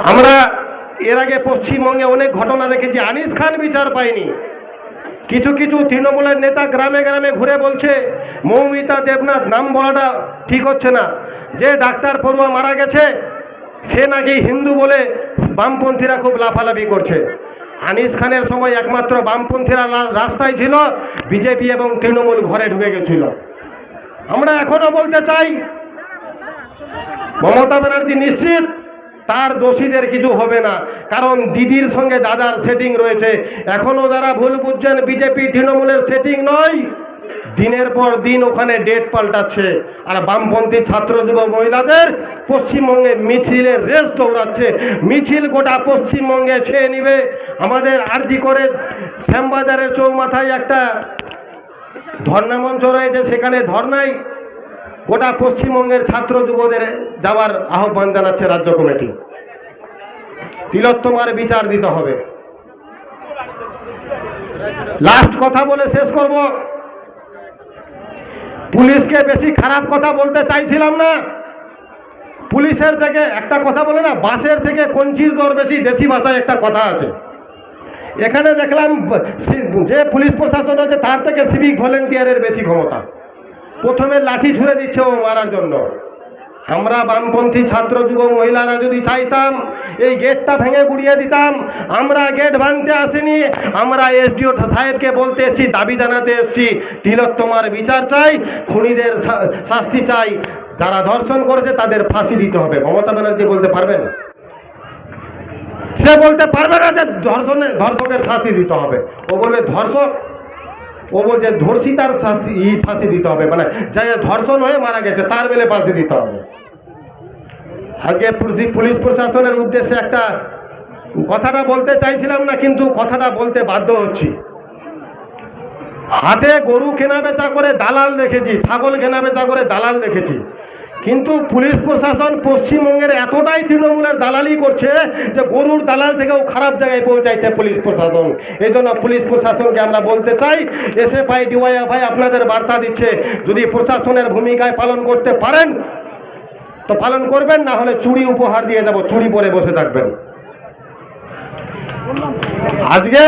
আমরা এর আগে পশ্চিমবঙ্গে অনেক ঘটনা দেখেছি, আনিস খান বিচার পায়নি। কিছু কিছু তৃণমূলের নেতা গ্রামে গ্রামে ঘুরে বলছে মৌমিতা দেবনাথ, নাম বলাটা ঠিক হচ্ছে না, যে ডাক্তার পড়ুয়া মারা গেছে সে নাকি হিন্দু বলে বামপন্থীরা খুব লাফালাফি করছে। আনিস খানের সময় একমাত্র বামপন্থীরা রাস্তায় ছিল, বিজেপি এবং তৃণমূল ঘরে ঢুকে গেছিল। আমরা এখনো বলতে চাই মমতা ব্যানার্জি নিশ্চিত তার দোষীদের কিছু হবে না, কারণ দিদির সঙ্গে দাদার সেটিং রয়েছে। এখনো যারা ভুল বুঝছেন বিজেপি তৃণমূলের সেটিং নয়, দিনের পর দিন ওখানে ডেট পাল্টাচ্ছে। আর বামপন্থী ছাত্র যুব মহিলাদের পশ্চিমবঙ্গে মিছিলের রেস দৌড়াচ্ছে, মিছিল গোটা পশ্চিমবঙ্গে ছেয়ে নিবে। আমাদের আরজি করে শ্যামবাজারের চৌমাথায় একটা ধর্ণা মঞ্চ রয়েছে, সেখানে ধর্নায় গোটা পশ্চিমবঙ্গের ছাত্র যুবদের যাওয়ার আহ্বান জানাচ্ছে রাজ্য কমিটি। তিলোত্তমার বিচার দিতে হবে। লাস্ট কথা বলে শেষ করব, পুলিশকে বেশি খারাপ কথা বলতে চাইছিলাম না। পুলিশের থেকে একটা কথা বলে না, বাসের থেকে কঞ্চির দর বেশি, দেশি ভাষায় একটা কথা আছে। এখানে দেখলাম যে পুলিশ প্রশাসন হচ্ছে তার থেকে সিভিক ভলেন্টিয়ারের বেশি ক্ষমতা। প্রথমে লাঠি ছুঁড়ে দিচ্ছে ও মারার জন্য। আমরা বামপন্থী ছাত্র যুব মহিলারা যদি চাইতাম এই গেটটা ভেঙে গুড়িয়ে দিতাম। আমরা গেট ভাঙতে আসিনি, আমরা এসডিও সাহেবকে বলতে এসেছি, দাবি জানাতে এসেছি তিলোত্তমার বিচার চাই, খুনিদের শাস্তি চাই, যারা ধর্ষণ করেছে তাদের ফাঁসি দিতে হবে। মমতা ব্যানার্জি বলতে পারবেন? সে বলতে পারবে না যে ধর্ষকের শাস্তি দিতে হবে। ও বলবে ধর্ষক, ও বলছে ধর্ষিতার শাস্তি ফাঁসি দিতে হবে, মানে যে ধর্ষণ হয়ে মারা গেছে তার বেলে ফাঁসি দিতে হবে। আজকে পুলিশ প্রশাসনের উদ্দেশ্যে একটা কথাটা বলতে চাইছিলাম না, কিন্তু কথাটা বলতে বাধ্য হচ্ছি। হাটে গরু কেনা বেচা করে দালাল দেখেছি, ছাগল কেনা বেচা করে দালাল দেখেছি, কিন্তু পুলিশ প্রশাসন পশ্চিমবঙ্গের এতটাই তৃণমূলের দালালি করছে যে গরুর দালাল থেকেও খারাপ জায়গায় পৌঁছাইছে পুলিশ প্রশাসন। এই জন্য পুলিশ প্রশাসনকে আমরা বলতে চাই, এসএফআই ডিওয়াইএফআই আপনাদের বার্তা দিচ্ছে, যদি প্রশাসনের ভূমিকায় পালন করতে পারেন তো পালন করবেন, না হলে চুড়ি উপহার দিয়ে যাব, চুড়ি পরে বসে থাকবেন। আজকে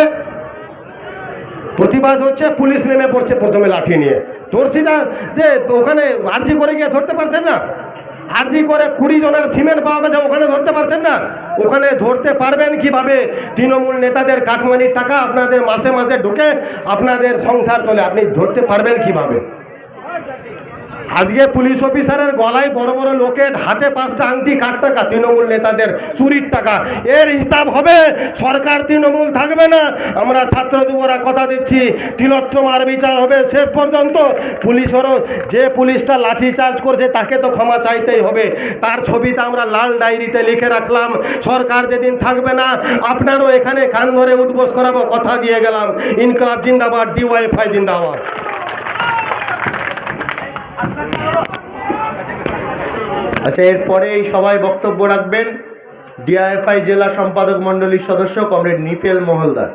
প্রতিবাদ হচ্ছে, পুলিশ নেমে পড়ছে প্রথমে লাঠি নিয়ে। দর্শিতা যে ওখানে আরজি করে গিয়ে ধরতে পারছেন না, আরজি করে 20 জনের সিমেন্ট পাওয়া গেছে, ওখানে ধরতে পারছেন না। ওখানে ধরতে পারবেন কিভাবে? তৃণমূল নেতাদের কাটমানির টাকা আপনাদের মাসে মাসে ঢুকে আপনাদের সংসার চলে, আপনি ধরতে পারবেন কিভাবে? আজকে পুলিশ অফিসারের গলায় বড় বড় লোকের হাতে 5টা আংটি, কার টাকা? তৃণমূল নেতাদের চুরির টাকা। এর হিসাব হবে, সরকার তৃণমূল থাকবে না। আমরা ছাত্র যুবরা কথা দিচ্ছি, তিলোত্তমার বিচার হবে শেষ পর্যন্ত। পুলিশেরও, যে পুলিশটা লাঠি চার্জ করছে তাকে তো ক্ষমা চাইতেই হবে। তার ছবিটা আমরা লাল ডায়েরিতে লিখে রাখলাম। সরকার যেদিন থাকবে না আপনারও এখানে কান ধরে উঠবোস করাবো, কথা দিয়ে গেলাম। ইনকলাব জিন্দাবাদ, ডিওয়াইএফআই জিন্দাবাদ। আচ্ছা, এরপরে এই সবাই বক্তব্য রাখবেন ডিআইএফআই জেলা সম্পাদক মণ্ডলীর সদস্য কমরেড নিপেল মহলদার।